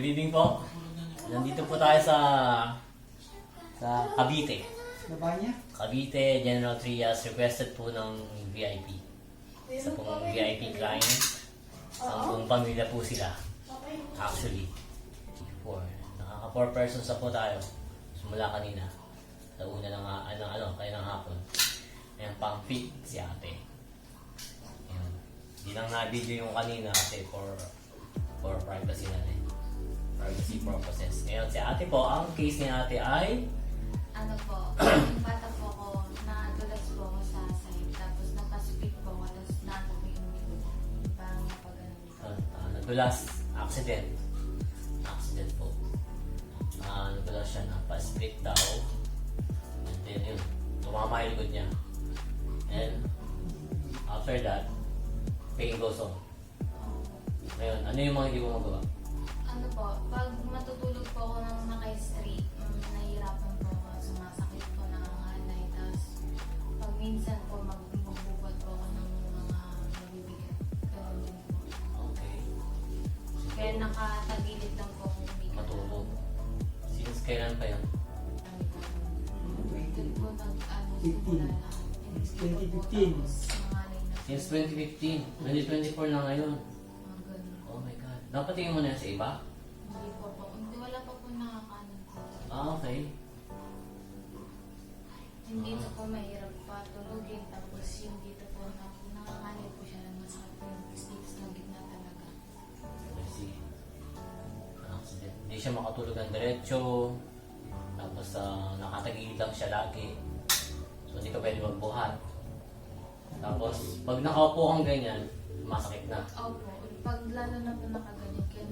Good evening po. Nandito po tayo sa Cavite. Babae niya? Cavite, General Trias, requested po ng VIP. Sa pong VIP client. Sa buong pamilya po sila. Actually. 4. Nakaka 4 persons na po tayo. Simula kanina. Sa una ng kaya ng hapon. Ayan, pang fit si ate. Ayan. Hindi lang na-video yung kanina kasi for privacy na rin. Privacy purposes. Ngayon, si ate po, ang case ni ate ay Ano po, yung bata po ako, nadulas po ako sa side, tapos napaspeak po ako, tapos nato ko yung likod. Parang napagano dito. nadulas, accident. Accident po. Nadulas siya, napasplit daw. And then yun, tumama yung likod niya. And after that, pain goes on. Ngayon, ano yung mga hindi mo magawa? Ano po, pag matutulog po ako ng naka-straight, nahihirapan po ako, sumasakit po, nangangalay, tapos pag minsan po magbubukod po ako ng mga mabibigat. Ganun din po. Okay. Kaya nakatagilid lang po kung hindi ka. Matulog. Since kailan pa yun? Doon po nag-ano 15. simula na. Since 2015. Tapos nangalay na. Since 2015. 2024 na ngayon. Mga ganun. Oh my God. Napatingin mo na yan sa iba? Hindi po. Hindi, wala pa po nakakaano po. Okay. Yung dito po mahirap pa tulogin. Tapos yung dito po nakakaano po siya ng masakit po yung states na gitna talaga. I see. Accident. Hindi siya makatulog ng diretso. Tapos nakatagilid lang siya lagi. So hindi ka pwede magbuhat. Tapos pag nakaupo kang ganyan, masakit na. Opo. Pag lalo na po nakaganyan, kaya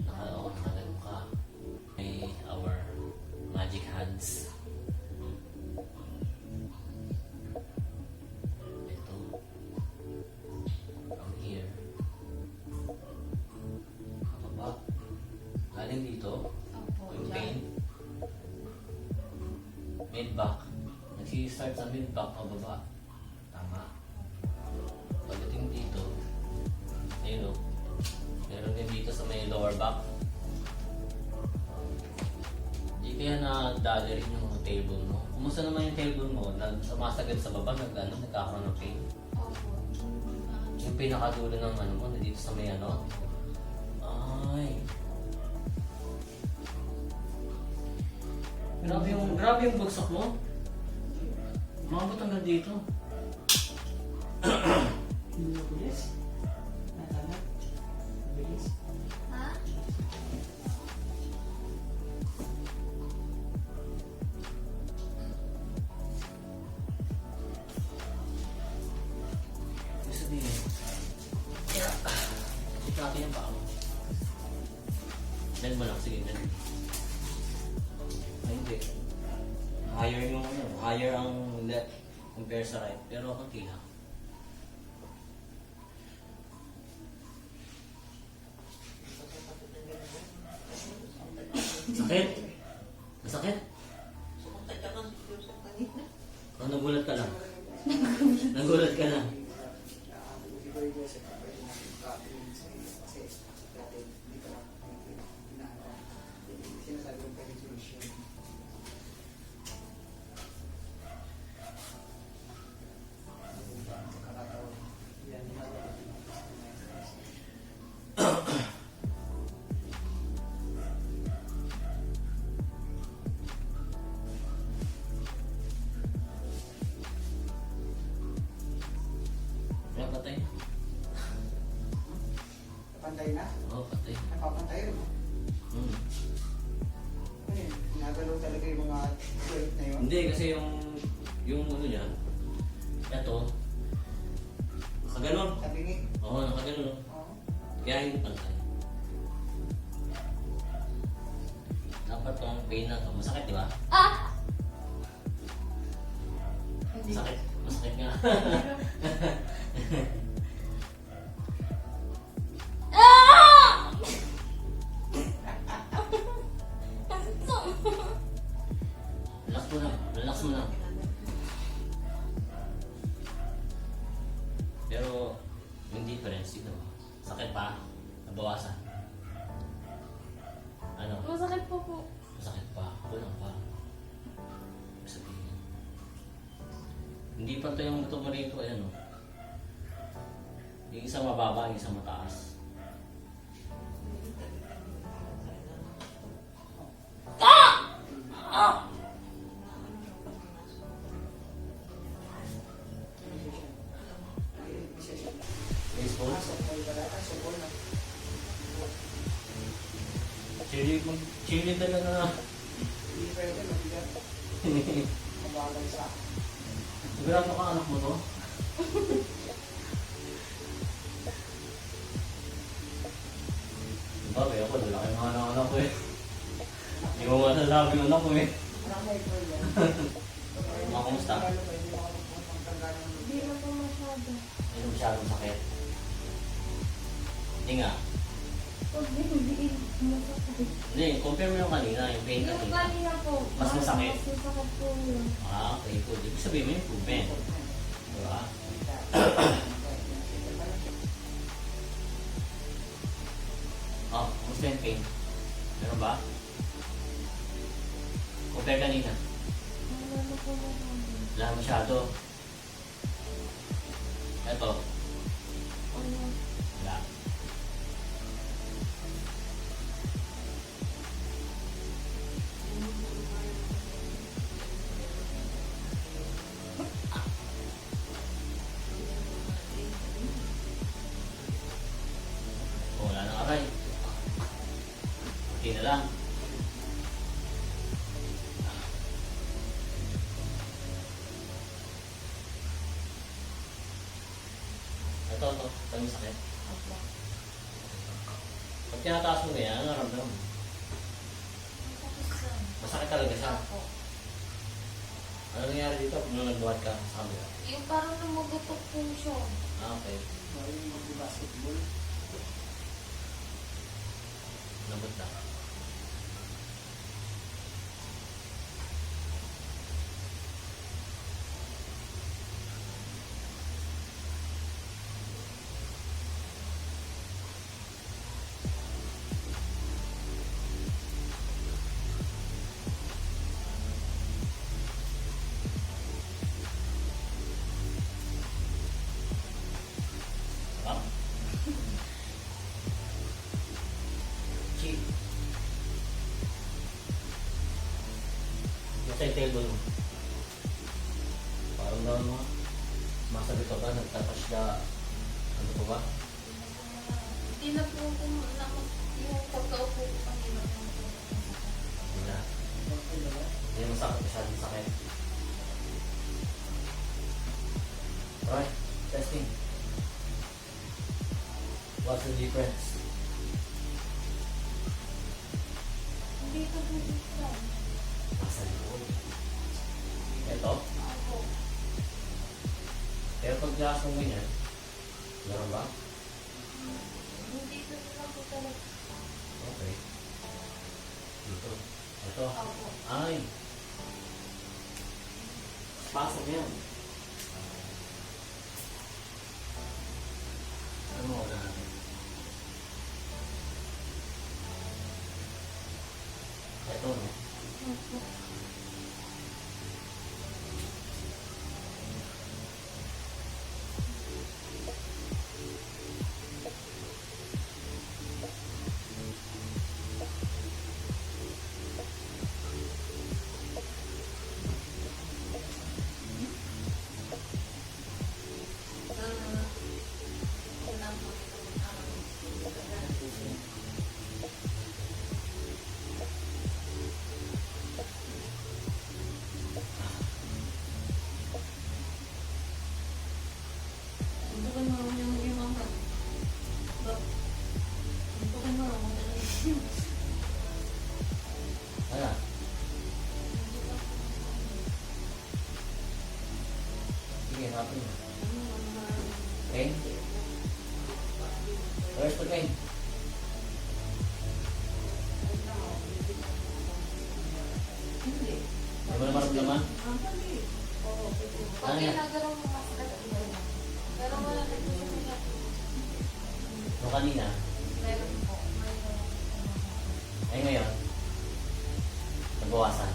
Nakaganon ka. May our magic hands. Ito. From here. Baba. Galing dito. Opo. Yung Diyan. pain. Mid-back. Nag-start sa mid-back pababa. Tama. Pagdating dito, ayun o. Meron din dito sa may lower back. Hindi kaya nadali rin yung tailbone mo. Kumusta naman yung tailbone mo? Sumasagad sa baba, nagkakaroon ng pain. Opo. Yung pinakadulo ng ano mo, dito sa may ano. Ay. Grabe yung bagsak mo. Umabot hanggang dito. Hindi mo bilis? Natala? Bilis? Ha? Gusto din eh. Ikati yung paa mo. Bend mo lang, sige, bend. Ay, hindi. Higher ang left compare sa right. Pero konti lang. Sakit? Masakit? Oh, nagulat ka lang. Nagulat ka lang. Kaya patay. Napantay na? Oo, patay. Napapantay mo? Hmm. Ano yun? Nagalaw talaga yung mga joint na yun? Hindi, kasi yung ano niya, eto, nakaganon. Tabingi? Oo, nakaganon. Oo. Kaya hindi pantay. Dapat yung pain na to. Masakit, di ba? Ah! Hindi. Masakit. Masakit nga. Ah! Relax mo lang. Relax mo lang. Pero, yung difference, yun, sakit pa, nabawasan. Hindi pa ito yung buto mo rito. Ayan o. Yung isang mababa, yung isang mataas. Baseball? Chili talaga na. Hindi pwede, mabigat. Mabagal sa akin. Sigurado ka anak mo to? Bagay ako, lalaki mga anak ko eh. Hindi mo masasabi ng anak ko eh. Marami ko yan. Mga kumusta? Hindi na po masyado. Hindi masyadong sakit. Hindi nga. Pag hindi masakit. Hindi, compare mo yung kanina, yung pain Yung kanina. kanina po. Mas masakit? Mas masakit po yun. Ah, okay, good. Ibig sabihin may improvement. Diba? Oh, kumusta yung pain? Meron ba? Compare kanina. Wala na po masyado. Wala masyado. Ito, Ano? wala. Oh, wala nang aray. Okay na lang. Ito. Ito yung sakit. Opo. Pag tinataas mo ganyan, ano naramdaman mo? Tapos lang. Masakit talaga siya. Opo. Ano nangyari dito nung nagbuhat ka sa kabila? Yung parang namagutok po siya. Ah, okay. Basketball. Nabot na. Sarap. Cheap. Nasa yung table mo. Parang daw mo. Masabi ka ba? Nagtatash na. Ano pa ba? Hindi na po kung yung pagkaupo ko kanina po. Hindi na. Hindi masakit. Masyadong sakit. Alright. Testing. What's the difference? Hindi ko po dito. Nasa likod. Ito. Ako. Pero pag gas mo ganyan, meron ba? Hindi ko na po talaga. Okay. Dito. Ito. Ako. Ay. Pasok yan. Ano mo na natin? Ito, no? Ako. Ano? Sige, hanapin mo. Okay? Where's the pain? Hindi mo na maramdaman? Ano Okay yan? na, gano'n mo masakit. Pero wala na po siya kaya. Nung kanina, Meron po. Mayroon. ay ngayon, nagbawasan.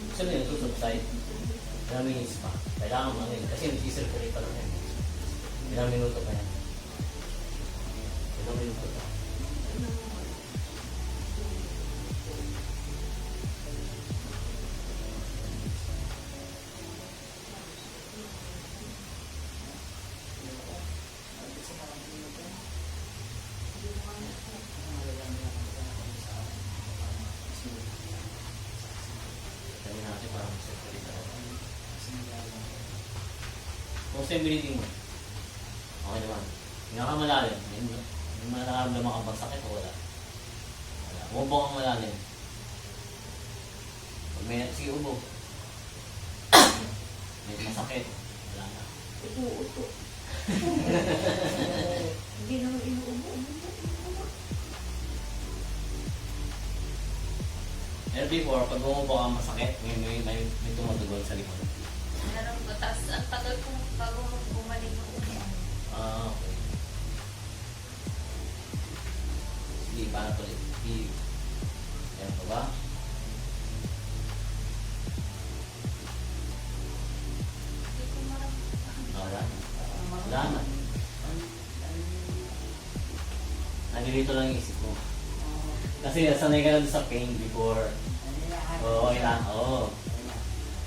Gusto mo yun, susubside? Ilang minutes pa. Kailangan ano yun. Kasi nag-circulate pa lang yan. Ilang minuto pa yan. Ilang minuto pa. Sabi natin parang circulate na. Kung sa breathing mo, okay naman. Pinakamalalim, hindi mo nakaramdaman kang pagsakit o wala. Wala. Umubo kang malalim. Pag may sige ubo. Medyo masakit. Wala na. Upo. Hindi naman inuubo. And before, pag umubo kang masakit, may tumatugol sa likod. Meron po. Tapos ang tagal po bago bumalik yung ubo. Ah, okay. Sige, paano ulit? Sige. Ayan pa ba? Hindi ko maramdaman. Wala na. Wala na. Nandito lang yung isip mo. Kasi nasanay ka na sa pain before. Oo, okay lang. Oo.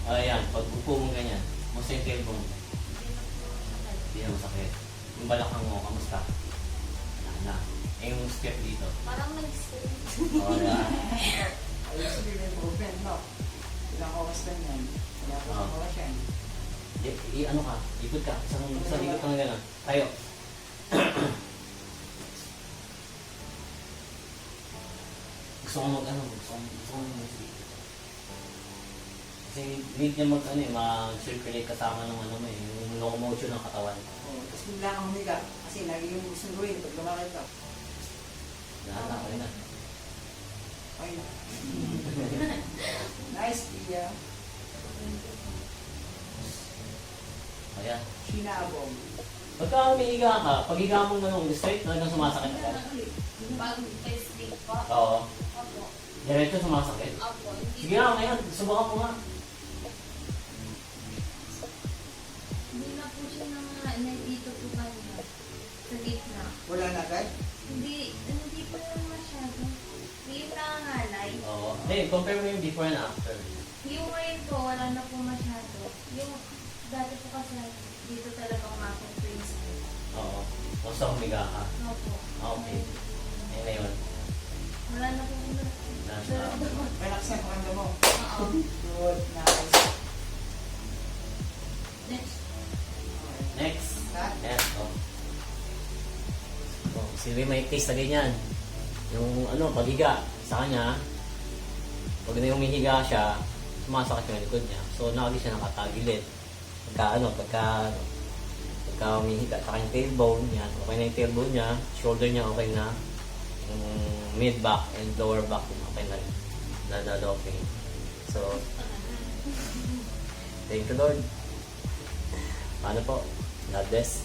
Ayan, pag upo mo ganyan, mo sa yung tail bone, hindi na masakit. Yung balakang mo, kamusta? Wala na. Eh, yung step dito. Parang nag-straight. Wala. Ayos din yung improvement, no? Ilang oras lang yan. Wala pa Oo. sa oras yan. Ano ka, ikot ka. Isang ikot ka na gano'n. Tayo. Gusto ko mag-ano, gusto ko mag-sleep. Kasi need niya mag-circulate kasama ng ano mo eh, yung locomotion ng katawan. Oo, tapos bigla kang humiga. Kasi lagi yung gusto gawin pag lumakad ka. Lahat na, okay na. Okay na. Nice, Pia. Ayan. Sinabong. Pagka umiiga ka, pag higa mo ganun, straight talagang sumasakit ka. Pag sleep po. Oo. Opo. Diretso sumasakit. Opo. Hindi Sige nga, ngayon, subukan mo nga. Hindi na po siya dito po kanina. Sa gitna. Wala na agad? Hindi po naman masyado. Yung nangangalay. Oo. Hindi, compare mo yung before and after. Yung ngayon po, wala na po masyado. Yung dati po kasi dito talaga umakot po yung sakit. Oo. Basta humiga ka. Opo. Okay. Eh ngayon, Wala na po. nasa... Relax na pakanda mo. Oo. Good, nice. Next. Okay. Next. Cut. Yes, oh. Oh, si Lee may taste na ganyan. Yung ano, paghiga sa kanya, pag na humihiga siya, sumasakit yung likod niya. So, nakagi siya nakatagilid. Pagka humihiga sa kanyang tailbone, yan, okay na yung tailbone niya, shoulder niya okay na, yung mid-back and lower back, okay na rin. Okay. So, thank you Lord. Paano po? God bless.